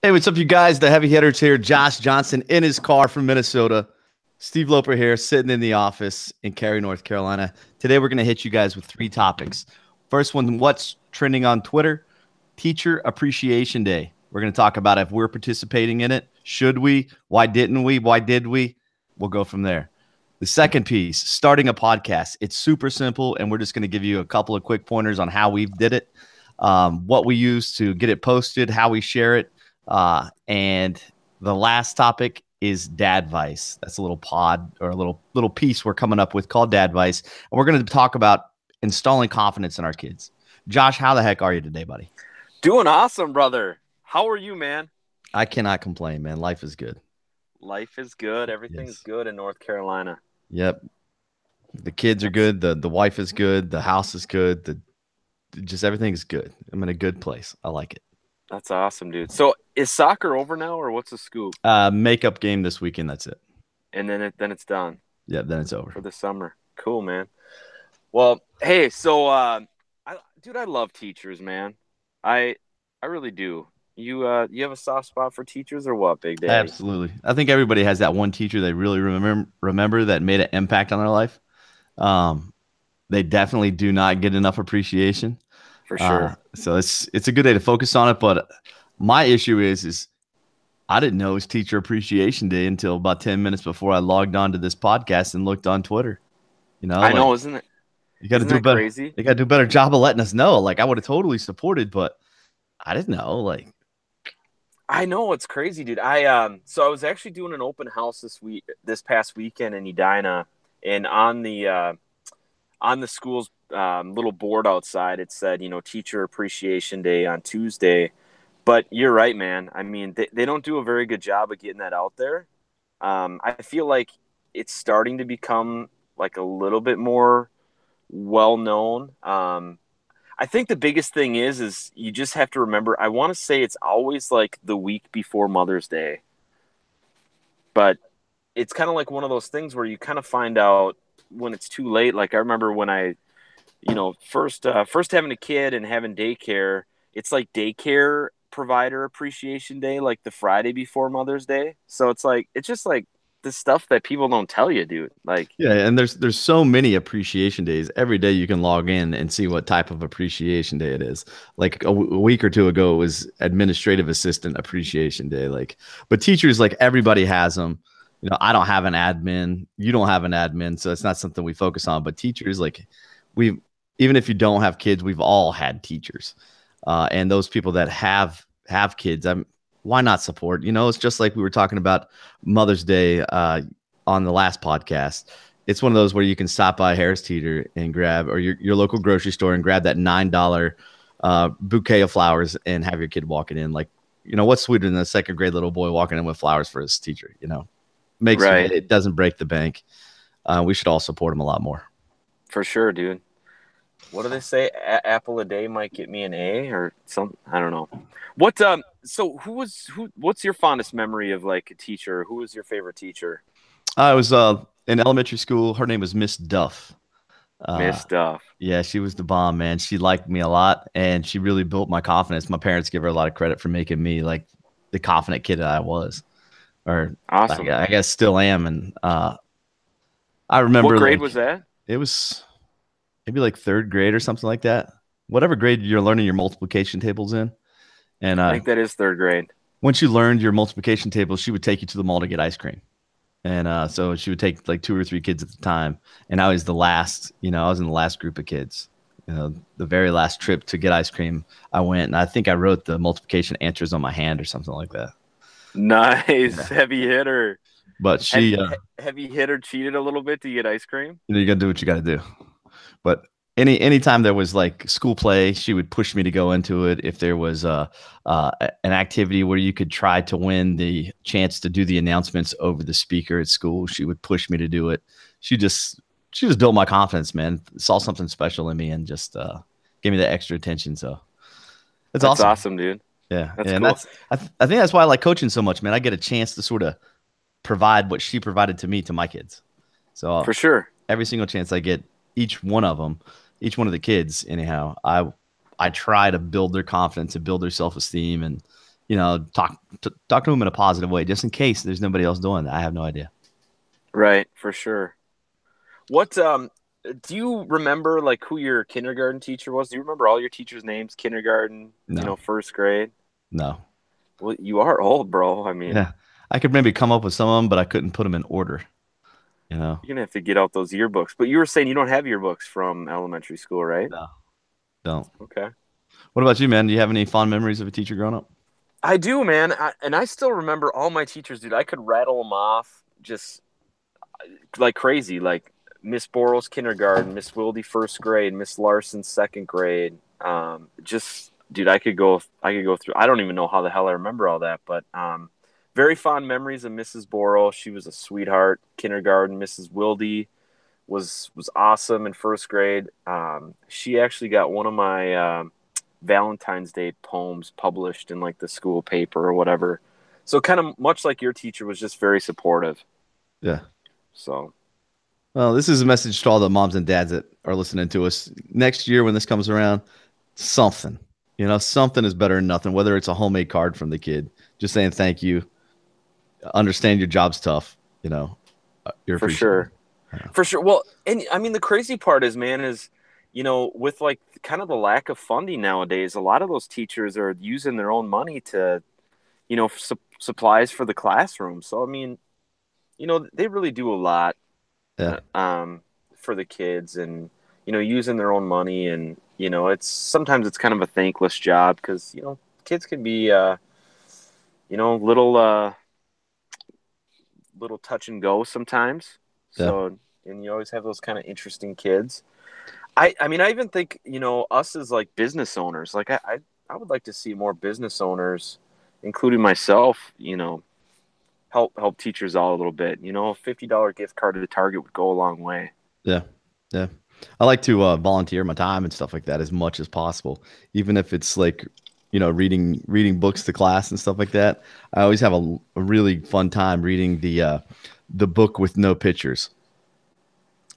Hey, what's up, you guys? The heavy hitters here. Josh Johnson in his car from Minnesota. Steve Loper here, sitting in the office in Cary, North Carolina. Today, we're going to hit you guys with 3 topics. First one, what's trending on Twitter? Teacher Appreciation Day. We're going to talk about if we're participating in it. Should we? Why didn't we? Why did we? We'll go from there. The second piece, starting a podcast. It's super simple, and we're just going to give you a couple of quick pointers on how we did it, what we use to get it posted, how we share it. And the last topic is Dadvice. That's a little pod or a little piece we're coming up with called Dadvice. And we're going to talk about installing confidence in our kids. Josh, how the heck are you today, buddy? Doing awesome, brother. How are you, man? I cannot complain, man. Life is good. Life is good. Everything's good in North Carolina. Yep. The kids are good. The wife is good. The house is good. Just everything is good. I'm in a good place. I like it. That's awesome, dude. So is soccer over now, or what's the scoop? Makeup game this weekend. That's it. And then it's done. Yeah, then it's over for the summer. Cool, man. Well, hey, so I love teachers, man. I really do. You have a soft spot for teachers, or what, Big Daddy? Absolutely. I think everybody has that one teacher they really remember that made an impact on their life. They definitely do not get enough appreciation. For sure. So it's a good day to focus on it. But my issue is I didn't know it was Teacher Appreciation Day until about 10 minutes before I logged on to this podcast and looked on Twitter. You know, I know, isn't it? You got to do better. Crazy? You got to do a better job of letting us know. Like, I would have totally supported, but I didn't know. Like, I know, it's crazy, dude. So I was actually doing an open house this past weekend in Edina, and on the school's little board outside, it said, Teacher Appreciation Day on Tuesday. But you're right, man. I mean, they don't do a very good job of getting that out there. I feel like it's starting to become like a little bit more well known. I think the biggest thing is you just have to remember, I want to say it's always like the week before Mother's Day. But it's kind of like one of those things where you kind of find out when it's too late. Like, I remember when I, first having a kid and having daycare, it's like Daycare Provider Appreciation Day, like the Friday before Mother's Day. So it's just like the stuff that people don't tell you, dude. Like, yeah, and there's so many appreciation days. Every day you can log in and see what type of appreciation day it is. Like a week or two ago, it was Administrative Assistant Appreciation Day. Like, but teachers, like, everybody has them. I don't have an admin. You don't have an admin, so it's not something we focus on. But teachers, like, even if you don't have kids, we've all had teachers, and those people that have kids, why not support? It's just like we were talking about Mother's Day on the last podcast. It's one of those where you can stop by Harris Teeter and grab, or your local grocery store and grab that $9 bouquet of flowers and have your kid walking in. Like, what's sweeter than a second grade little boy walking in with flowers for his teacher? Makes right. It doesn't break the bank. We should all support him a lot more. For sure, dude. What do they say? Apple a day might get me an A or something. I don't know. What? So what's your fondest memory of, like, a teacher? Who was your favorite teacher? I was in elementary school. Her name was Miss Duff. Miss Duff. Yeah, she was the bomb, man. She liked me a lot, and she really built my confidence. My parents give her a lot of credit for making me, like, the confident kid that I was. Or awesome. I guess still am. And I remember, what grade was that? It was maybe like 3rd grade or something like that. Whatever grade you're learning your multiplication tables in. And I think that is 3rd grade. Once you learned your multiplication tables, she would take you to the mall to get ice cream. And so she would take like 2 or 3 kids at the time. And I was the last, I was in the last group of kids. The very last trip to get ice cream, I went, and I think I wrote the multiplication answers on my hand or something like that. Nice. Yeah. Heavy hitter. But she heavy hitter cheated a little bit to get ice cream. You got to do what you got to do. But anytime there was, like, school play, she would push me to go into it. If there was an activity where you could try to win the chance to do the announcements over the speaker at school, she would push me to do it. She just built my confidence, man. Saw something special in me and just gave me the extra attention. So that's awesome, dude. Yeah, that's cool. And I think that's why I like coaching so much, man. I get a chance to sort of provide what she provided to me to my kids. So for sure, every single chance I get, each one of the kids, anyhow, I try to build their confidence and build their self-esteem and talk to them in a positive way, just in case there's nobody else doing that. I have no idea. Right, for sure. What do you remember like who your kindergarten teacher was? Do you remember all your teachers' names? Kindergarten, No, first grade? no. Well, you are old, bro. I mean, Yeah, I could maybe come up with some of them, but I couldn't put them in order. You know, you're gonna have to get out those yearbooks. But you were saying you don't have yearbooks from elementary school, right? no, don't. Okay. What about you, man? Do you have any fond memories of a teacher growing up? I do, man. And I still remember all my teachers, dude. I could rattle them off just like crazy. Like Miss Boros kindergarten, Miss Wilde first grade, Miss Larson second grade. Just dude, I could go through. I don't even know how the hell I remember all that, but very fond memories of Mrs. Boros. She was a sweetheart. Kindergarten, Mrs. Wilde was awesome in first grade. She actually got one of my Valentine's Day poems published in like the school paper or whatever. So kind of much like your teacher was just very supportive. Yeah. So Well, this is a message to all the moms and dads that are listening to us. Next year, when this comes around, something, something is better than nothing, whether it's a homemade card from the kid, just saying thank you, understand your job's tough, you're for appreciated. sure. For sure. Well, and I mean, the crazy part is, man, with like kind of the lack of funding nowadays, a lot of those teachers are using their own money to, supplies for the classroom. So, I mean, they really do a lot Yeah. for the kids and, using their own money. And, sometimes it's kind of a thankless job because, kids can be, little touch and go sometimes. Yeah. So, and you always have those kind of interesting kids. I mean, I even think, us as like business owners, like I would like to see more business owners, including myself, help teachers out a little bit. A $50 gift card to Target would go a long way. Yeah. Yeah. I like to volunteer my time and stuff like that as much as possible, even if it's like, reading books to class and stuff like that. I always have a really fun time reading the book with no pictures.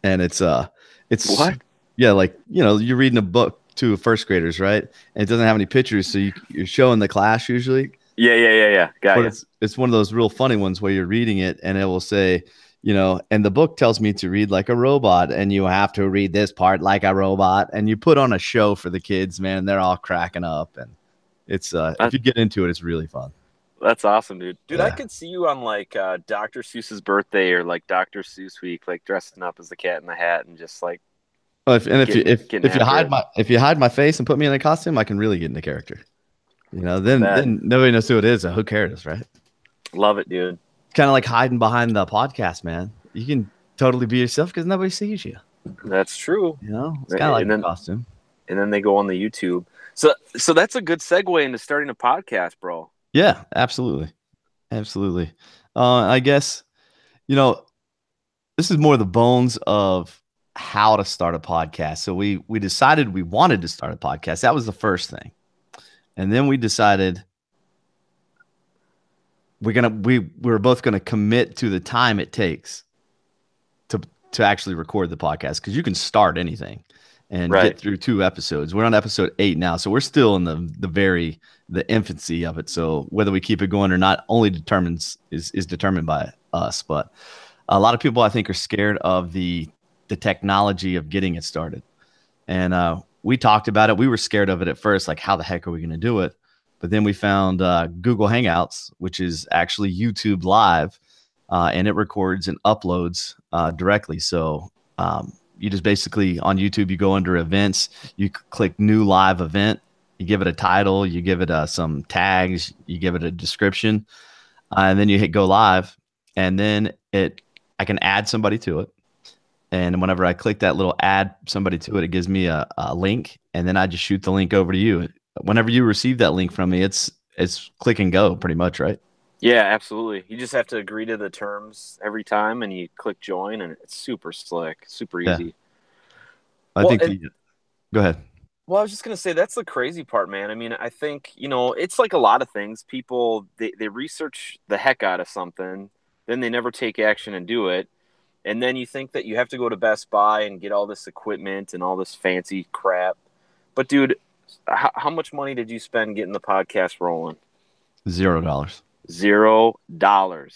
And it's What? yeah, like, you're reading a book to first graders, right? And it doesn't have any pictures, so you're showing the class usually. Yeah, yeah, yeah, yeah. Got But you. it's one of those real funny ones where you're reading it and it will say, and the book tells me to read like a robot, and you have to read this part like a robot, and you put on a show for the kids, man. They're all cracking up, and it's if That, you get into it, it's really fun. that's awesome, dude. Dude, I Yeah. could see you on like Dr. Seuss's birthday or like Dr. Seuss week, like dressing up as the Cat in the Hat and just like Well, if you getting if you after hide it. my face and put me in a costume, I can really get into character. I Then bet. nobody knows who it is, so who cares, right? Love it, dude. Kind of like hiding behind the podcast, man. You can totally be yourself because nobody sees you. That's true. It's kind of like And a then costume. they go on the YouTube. So that's a good segue into starting a podcast, bro. Yeah, absolutely, absolutely. I guess you know this is more the bones of how to start a podcast. So we decided we wanted to start a podcast. That was the first thing, and then we decided we're both gonna commit to the time it takes to actually record the podcast, because you can start anything and Right. get through 2 episodes. We're on episode 8 now, so we're still in the infancy of it. So whether we keep it going or not only is determined by us. But a lot of people, I think, are scared of the technology of getting it started. And we talked about it. We were scared of it at first, like how the heck are we going to do it? But then we found Google Hangouts, which is actually YouTube Live, and it records and uploads directly. So you just basically on YouTube, you go under events, you click new live event, you give it a title, you give it some tags, you give it a description, and then you hit go live, and then I can add somebody to it. And whenever I click that little add somebody to it, it gives me a link, and then I just shoot the link over to you. Whenever you receive that link from me, it's click and go pretty much, right? Yeah, absolutely. You just have to agree to the terms every time and you click join and it's super slick, super Yeah. easy. I Well, think and go ahead. well, I was just gonna say that's the crazy part, man. I mean, I think, it's like a lot of things. People they research the heck out of something, then they never take action and do it. And then you think that you have to go to Best Buy and get all this equipment and all this fancy crap. But dude, how much money did you spend getting the podcast rolling? $0. $0.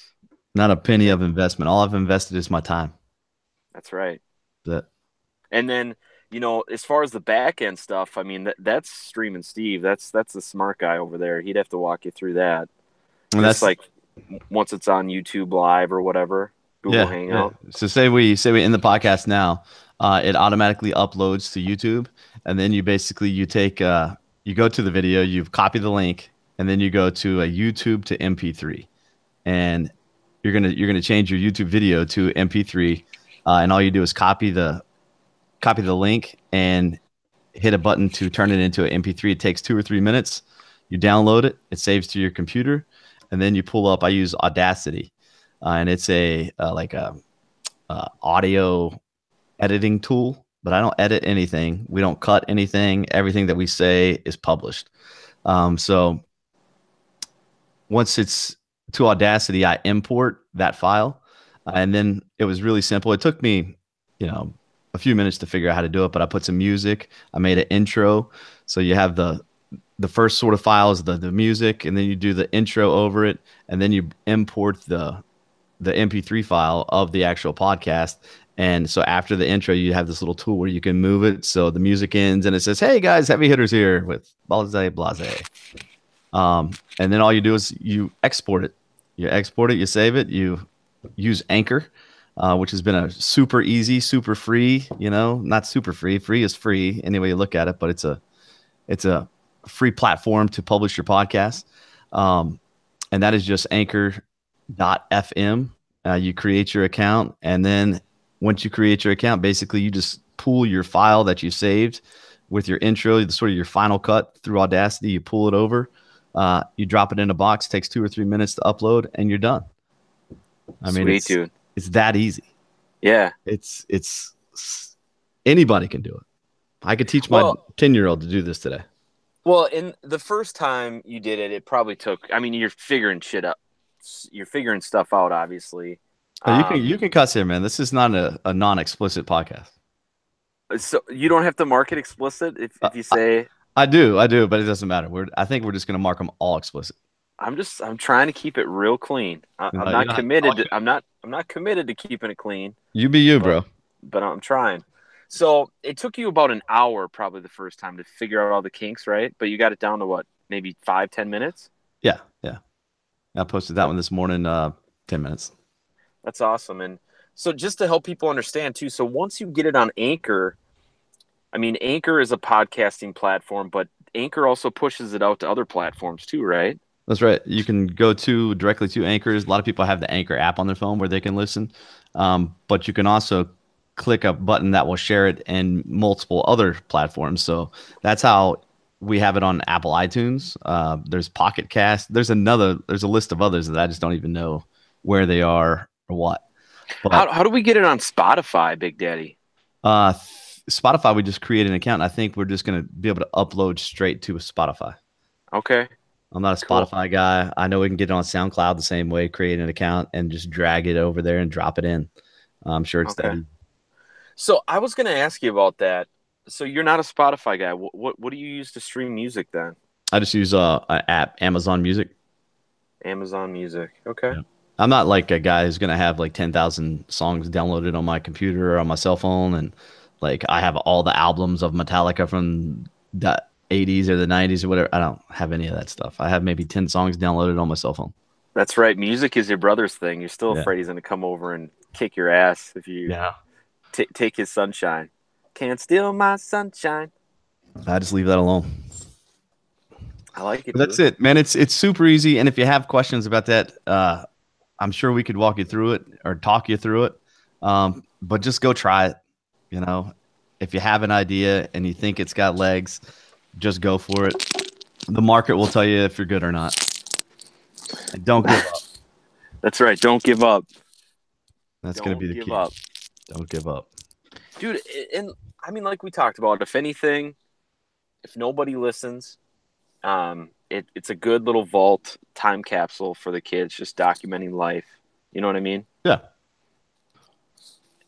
Not a penny of investment. All I've invested is my time. That's right. That And then, as far as the back end stuff, I mean, that's Streaming Steve. That's the smart guy over there. He'd have to walk you through that. and Just that's like once it's on YouTube Live or whatever, Google yeah. Hangout. So say we end the podcast now, it automatically uploads to YouTube, and then you take you go to the video, you copy the link, and then you go to a YouTube to MP3, and you're gonna change your YouTube video to MP3, and all you do is copy the link and hit a button to turn it into an MP3. It takes 2 or 3 minutes. You download it, it saves to your computer, and then you pull up. I use Audacity, and it's a like a audio editing tool. But I don't edit anything. We don't cut anything. Everything that we say is published. So once it's to Audacity, I import that file, and then it was really simple. It took me, a few minutes to figure out how to do it, but I put some music. I made an intro, so you have the first sort of file is the music, and then you do the intro over it, and then you import the MP3 file of the actual podcast. And so after the intro, you have this little tool where you can move it so the music ends and it says, "Hey guys, heavy hitters here with blase blase." And then all you do is you export it. You export it, you save it, you use Anchor, which has been a super easy, super free, not super free. Free is free any way you look at it, but it's a free platform to publish your podcast. And that is just anchor.fm. You create your account, and then once you create your account, basically you just pull your file that you saved with your intro, sort of your final cut through Audacity. You pull it over, you drop it in a box. Takes 2 or 3 minutes to upload, and you're done. I mean, Sweet, dude. It's that easy. Yeah. It's anybody can do it. I could teach my 10-year-old to do this today. Well, in the first time you did it, it probably took. I mean, you're figuring shit up. You're figuring stuff out, obviously. Oh, you can cuss here, man. This is not a non-explicit podcast. So you don't have to mark it explicit if you say. I do, but it doesn't matter. I think we're just going to mark them all explicit. I'm trying to keep it real clean. I'm not committed. I'm not committed to keeping it clean. You be you, bro. But I'm trying. So it took you about an hour, probably the first time, to figure out all the kinks, right? But you got it down to what, maybe 5-10 minutes? Yeah. I posted that one this morning. 10 minutes. That's awesome. And so just to help people understand too, so once you get it on Anchor, I mean, Anchor is a podcasting platform, but Anchor also pushes it out to other platforms too, right? That's right. You can go directly to Anchors. A lot of people have the Anchor app on their phone where they can listen. But you can also click a button that will share it in multiple other platforms. So that's how we have it on Apple iTunes. There's Pocket Cast. There's a list of others that I just don't even know where they are or what. But, how do we get it on Spotify, Big Daddy? Spotify, we just create an account. I think we're just going to be able to upload straight to Spotify. Okay. I'm not a Spotify guy. I know we can get it on SoundCloud the same way, create an account and just drag it over there and drop it in. I'm sure it's that easy. So I was going to ask you about that. So you're not a Spotify guy. What do you use to stream music then? I just use an app, Amazon Music. Amazon Music. Okay. Yeah. I'm not like a guy who's going to have like 10,000 songs downloaded on my computer or on my cell phone. And like I have all the albums of Metallica from the 80s or the 90s or whatever. I don't have any of that stuff. I have maybe 10 songs downloaded on my cell phone. That's right. Music is your brother's thing. You're still afraid he's going to come over and kick your ass if you take his sunshine. Can't steal my sunshine. I just leave that alone. I like it. That's it, man. It's super easy. And if you have questions about that, I'm sure we could walk you through it or talk you through it. But just go try it. If you have an idea and you think it's got legs, just go for it. The market will tell you if you're good or not. And don't give up. That's right. Don't give up. That's going to be the key. Don't give up. Dude, and I mean, like we talked about, if anything, if nobody listens, it's a good little vault time capsule for the kids, just documenting life. You know what I mean? Yeah.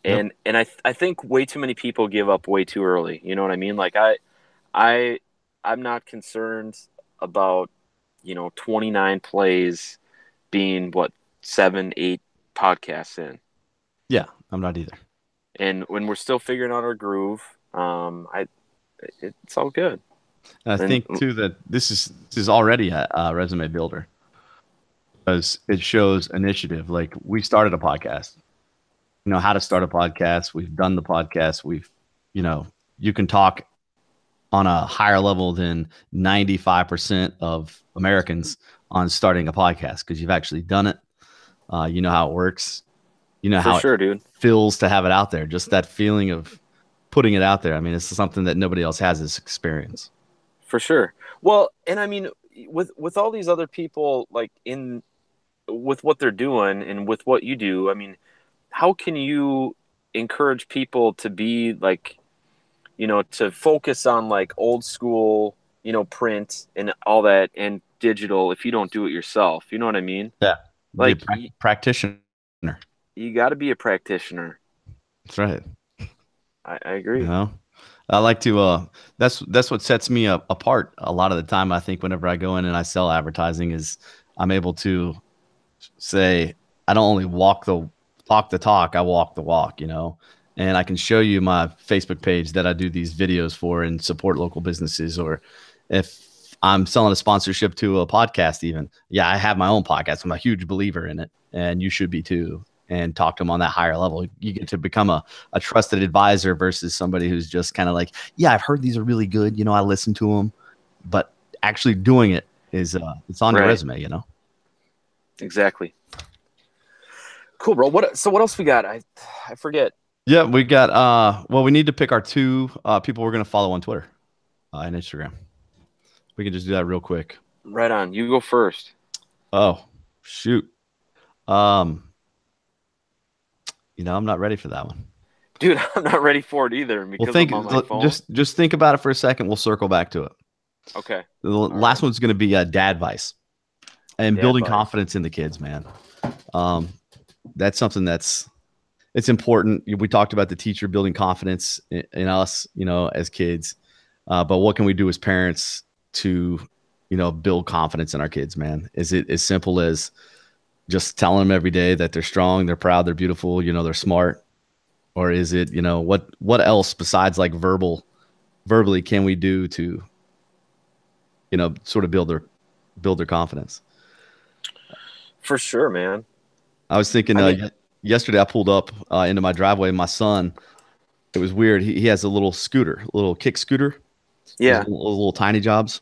And I think way too many people give up way too early. You know what I mean? Like I'm not concerned about, 29 plays being what, 7, 8 podcasts in. Yeah, I'm not either. And when we're still figuring out our groove, it's all good. And I And think too that this is already a resume builder because it shows initiative. Like we started a podcast, how to start a podcast. We've done the podcast. You know, you can talk on a higher level than 95% of Americans on starting a podcast because you've actually done it. You know how it works. You know for how it sure, dude. feels to have it out there. Just that feeling of putting it out there. I mean, it's something that nobody else has this experience. For sure. Well, and I mean, with all these other people, like in with what they're doing and with what you do, I mean, how can you encourage people to be like, to focus on like old school, print and all that and digital if you don't do it yourself? You know what I mean? Yeah. Be a Like practitioner. you got to be a practitioner. That's right. I You agree. know, I like to, that's what sets me apart a lot of the time. I think whenever I go in and I sell advertising is I'm able to say, I don't only talk the talk, I walk the walk. And I can show you my Facebook page that I do these videos for and support local businesses. Or if I'm selling a sponsorship to a podcast, even, yeah, I have my own podcast. I'm a huge believer in it, and you should be too. And talk to them on that higher level. You get to become a trusted advisor versus somebody who's just kind of like, yeah, I've heard these are really good. I listen to them, but actually doing it is, it's on your Right. resume. Exactly. Cool, bro. What else we got? I forget. Yeah, we got well, we need to pick our two people we're gonna follow on Twitter and Instagram. We can just do that real quick. Right on. You go first. Oh, shoot. Um, I'm not ready for that one. Dude, I'm not ready for it either Well, because I'm on my phone. just think about it for a second. We'll circle back to it. Okay. The All last right. one's gonna be Dadvice and building Dadvice. confidence in the kids, man. Um, that's something it's important. We talked about the teacher building confidence in us, as kids. But what can we do as parents to, build confidence in our kids, man? Is it as simple as just telling them every day that they're strong, they're proud, they're beautiful, they're smart? Or is it, what else besides like verbally can we do to, sort of build their confidence? For sure, man. I was thinking I mean, yesterday I pulled up into my driveway. My son, it was weird. He has a little scooter, a little kick scooter, those yeah. little tiny jobs.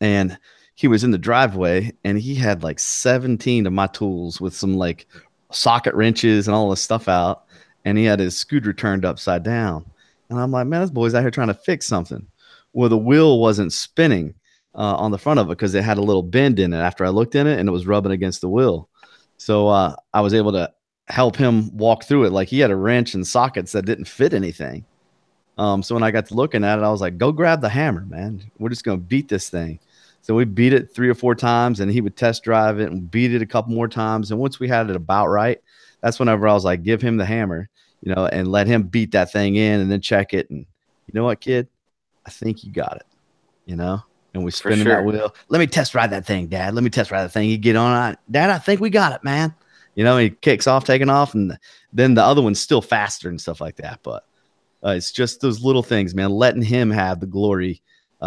And he was in the driveway and he had like 17 of my tools with some like socket wrenches and all this stuff out. And he had his scooter turned upside down. And I'm like, man, this boy's out here trying to fix something. Well, the wheel wasn't spinning on the front of it because it had a little bend in it after I looked in it and it was rubbing against the wheel. So I was able to help him walk through it. Like he had a wrench and sockets that didn't fit anything. So when I got to looking at it, I was like, go grab the hammer, man. We're just going to beat this thing. So we beat it 3 or 4 times and he would test drive it and beat it a couple more times. And once we had it about right, that's whenever I was like, give him the hammer, and let him beat that thing in and then check it. And you know what, kid? I think you got it, and we For spinning that sure. wheel. Let me test ride that thing, Dad. Let me test ride that thing. You get on it. Dad, I think we got it, man. He kicks off, taking off. And then the other one's still faster and stuff like that. But it's just those little things, man, letting him have the glory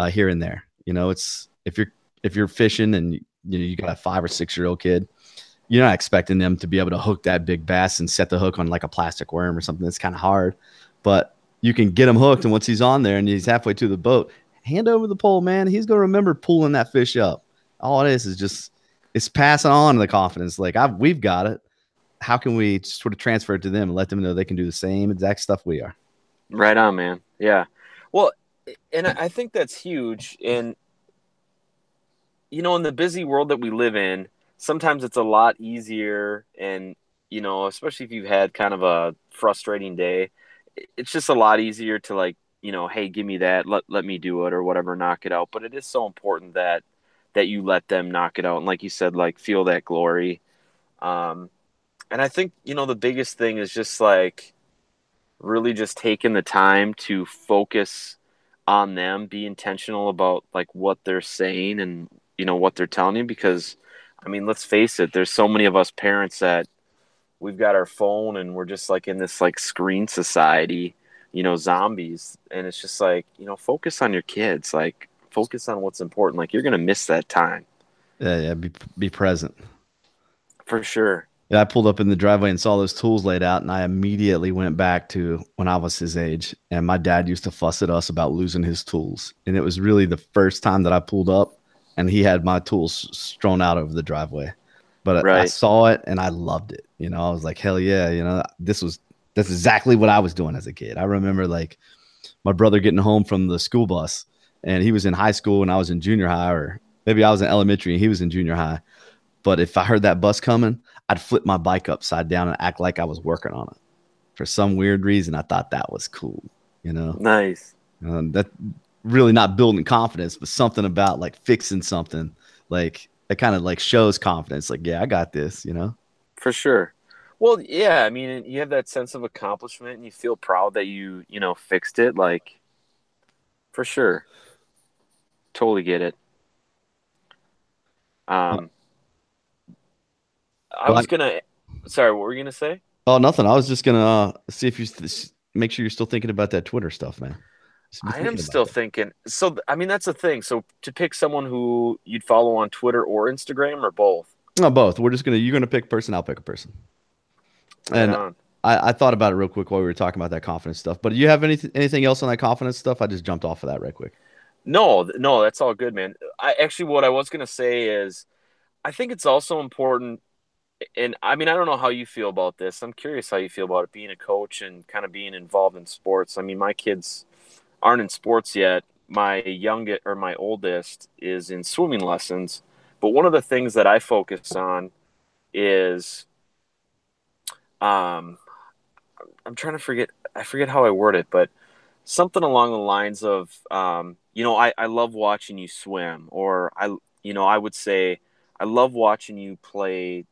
here and there. It's if you're fishing and you got a 5 or 6 year old kid, you're not expecting them to be able to hook that big bass and set the hook on like a plastic worm or something. That's kind of hard, but you can get him hooked. And once he's on there and he's halfway to the boat, hand over the pole, man. He's going to remember pulling that fish up. All it is just, it's passing on the confidence. Like we've got it. How can we sort of transfer it to them and let them know they can do the same exact stuff we are? Right on, man. Yeah. Well, and I think that's huge. And, in the busy world that we live in, sometimes it's a lot easier. And, especially if you've had kind of a frustrating day, it's just a lot easier to like, hey, give me that. Let me do it or whatever, knock it out. But it is so important that you let them knock it out. And like you said, like feel that glory. Um, and I think, the biggest thing is just like, really just taking the time to focus on them, be intentional about like what they're saying and what they're telling you, because I mean, let's face it, there's so many of us parents that we've got our phone and we're just like in this like screen society, zombies. And it's just like, focus on your kids, like focus on what's important. Like you're going to miss that time Yeah, be present. for sure. Yeah, I pulled up in the driveway and saw those tools laid out, and I immediately went back to when I was his age. And my dad used to fuss at us about losing his tools. And it was really the first time that I pulled up and he had my tools strewn out over the driveway. But I Right. saw it and I loved it. I was like, hell yeah, that's exactly what I was doing as a kid. I remember like my brother getting home from the school bus, and he was in high school and I was in junior high, or maybe I was in elementary and he was in junior high. But if I heard that bus coming, I'd flip my bike upside down and act like I was working on it. For some weird reason, I thought that was cool. Nice. That really not building confidence, but something about like fixing something, like it kind of like shows confidence. Like, yeah, I got this. For sure. Well, yeah, I mean, you have that sense of accomplishment and you feel proud that you fixed it. Like, for sure. Totally get it. Um, I Well, was gonna, sorry, what were you gonna say? oh, nothing. I was just gonna see if make sure you're still thinking about that Twitter stuff, man. Just be I am thinking about still that. thinking. So, I mean, that's the thing. So, to pick someone who you'd follow on Twitter or Instagram or both. No, both. You're gonna pick a person. I'll pick a person. Right And on. I thought about it real quick while we were talking about that confidence stuff. But do you have anything else on that confidence stuff? I just jumped off of that right quick. No, no, that's all good, man. What I was gonna say is, I think it's also important, and I mean, I don't know how you feel about this. I'm curious how you feel about it, being a coach and kind of being involved in sports. I mean, my kids aren't in sports yet. My oldest is in swimming lessons. But one of the things that I focus on is, um, I'm trying to forget. I forget how I word it, but something along the lines of, I love watching you swim, or I would say, I love watching you play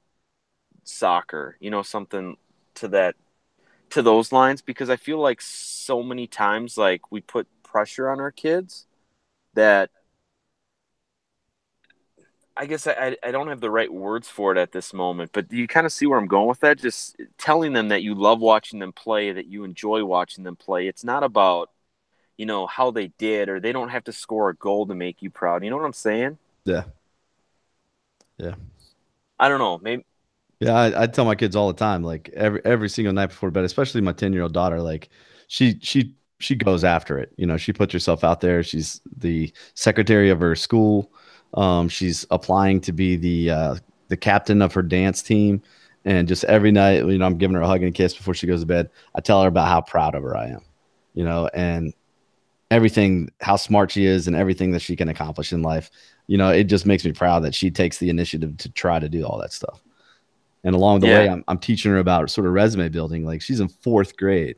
soccer. Something to that to those lines, because I feel like so many times like we put pressure on our kids that I guess I don't have the right words for it at this moment, but do you kind of see where I'm going with that? Just telling them that you love watching them play, that you enjoy watching them play. It's not about, how they did, or they don't have to score a goal to make you proud. You know what I'm saying? Yeah, yeah, I don't know. Maybe. yeah. I tell my kids all the time, like every single night before bed, especially my 10-year-old daughter. Like she goes after it. She puts herself out there. She's the secretary of her school. She's applying to be the captain of her dance team. And just every night, I'm giving her a hug and a kiss before she goes to bed. I tell her about how proud of her I am, and everything, how smart she is and everything that she can accomplish in life. It just makes me proud that she takes the initiative to try to do all that stuff. And along the way, Yeah, I'm teaching her about sort of resume building. Like she's in fourth grade,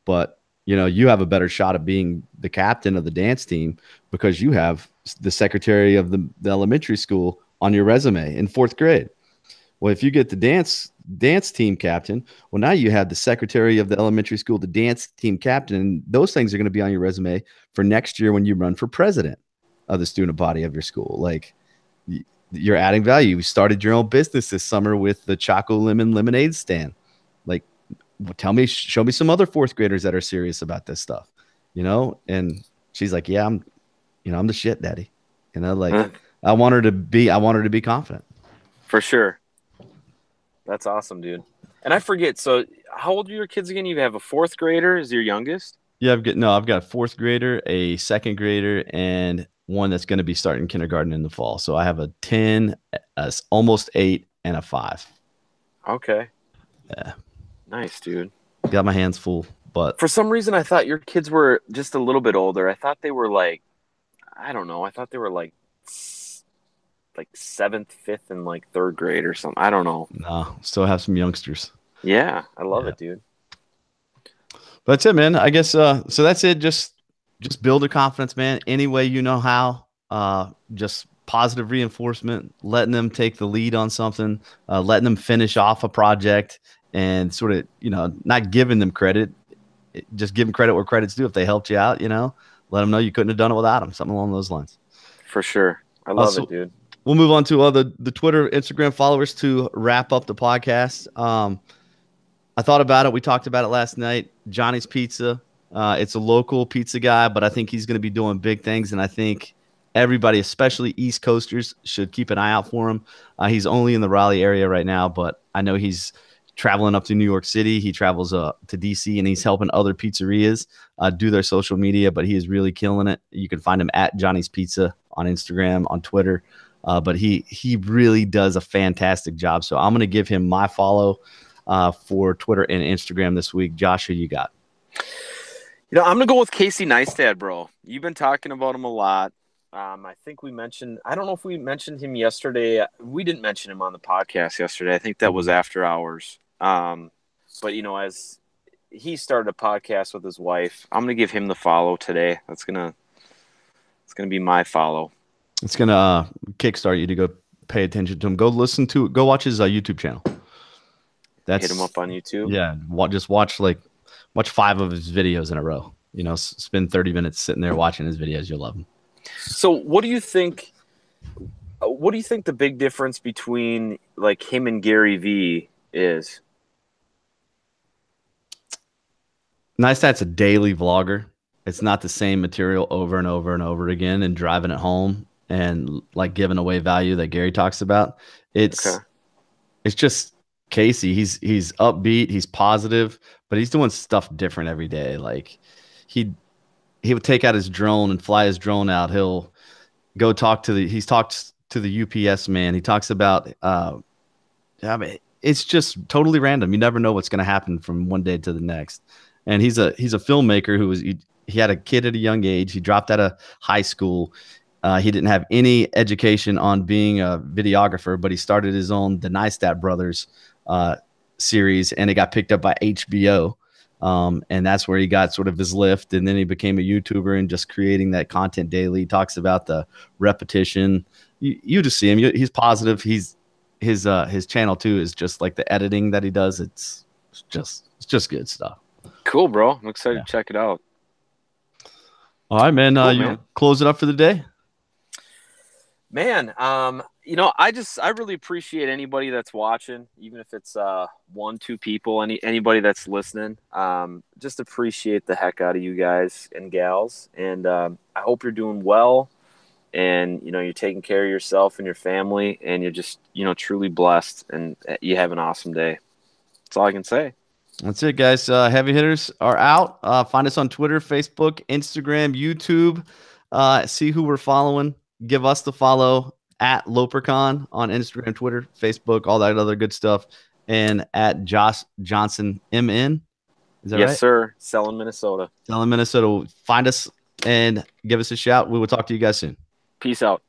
but you have a better shot of being the captain of the dance team because you have the secretary of the elementary school on your resume in fourth grade. Well, if you get the dance team captain, well, now you have the secretary of the elementary school, the dance team captain, and those things are going to be on your resume for next year when you run for president of the student body of your school. Like you're adding value. You started your own business this summer with the Choco Lemon lemonade stand. Like, show me some other fourth graders that are serious about this stuff, And she's like, yeah, I'm the shit, daddy. Like I want her to be confident. for sure. That's awesome, dude. And I forget. So, how old are your kids again? You have a fourth grader. Is your youngest? Yeah, I've got a fourth grader, a second grader, and one that's going to be starting kindergarten in the fall. So I have a 10, almost 8, and a 5. Okay. Yeah, Nice, dude. got my hands full, but For some reason, I thought your kids were just a little bit older. I thought they were like, I don't know. I thought they were like seventh, fifth, and like third grade or something. I don't know. no, still have some youngsters. Yeah, I love Yeah, it, dude. but that's it, man. I guess so. That's it. Just build a confidence, man. Any way you know how. Just positive reinforcement, letting them take the lead on something, letting them finish off a project, and sort of not giving them credit, just give them credit where credit's due. If they helped you out, let them know you couldn't have done it without them. Something along those lines. For sure. I love it, So dude. we'll move on to the Twitter, Instagram followers to wrap up the podcast. I thought about it. We talked about it last night. Johnny's Pizza. It's a local pizza guy, but I think he's going to be doing big things. And I think everybody, especially East Coasters, should keep an eye out for him. He's only in the Raleigh area right now, but I know he's traveling up to New York City. He travels to DC, and he's helping other pizzerias do their social media, but he is really killing it. You can find him at Johnny's Pizza on Instagram, on Twitter. But he really does a fantastic job. So I'm going to give him my follow for Twitter and Instagram this week. Josh, who you got? I'm going to go with Casey Neistat, bro. You've been talking about him a lot. I think we mentioned – I don't know if we mentioned him yesterday. We didn't mention him on the podcast yesterday. I think that was after hours. But, as he started a podcast with his wife, I'm going to give him the follow today. It's going to be my follow. It's going to kickstart you to go pay attention to him. Go watch his YouTube channel. Hit him up on YouTube. Yeah. Just watch 5 of his videos in a row. Spend 30 minutes sitting there watching his videos. You'll love him. So what do you think the big difference between like him and Gary Vee is? Neistat's a daily vlogger. It's not the same material over and over and over again and driving it home and like giving away value that Gary talks about. It's just Casey. He's upbeat, he's positive, but he's doing stuff different every day. Like he would take out his drone and fly his drone out. He'll go talk to he's talked to the UPS man. He talks about it's just totally random. You never know what's going to happen from one day to the next. And he's a filmmaker who he had a kid at a young age. He dropped out of high school. He didn't have any education on being a videographer, but he started his own The Neistat Brothers series, and it got picked up by HBO. And that's where he got sort of his lift. And then he became a YouTuber and just creating that content daily. He talks about the repetition. You just see him. He's positive. His channel too is just like the editing that he does. It's just good stuff. Cool, bro. I'm excited to check it out. All right, man. Cool, you close it up for the day? Man, I really appreciate anybody that's watching, even if it's 1-2 people, anybody that's listening. Just appreciate the heck out of you guys and gals, and I hope you're doing well, and you're taking care of yourself and your family, and you're just truly blessed, and you have an awesome day. That's all I can say. That's it, guys. Heavy hitters are out. Find us on Twitter, Facebook, Instagram, YouTube. See who we're following. Give us the follow at Lopercon on Instagram, Twitter, Facebook, all that other good stuff, and at Josh Johnson MN. Is that right? Yes, sir. Selling Minnesota. Find us and give us a shout. We will talk to you guys soon. Peace out.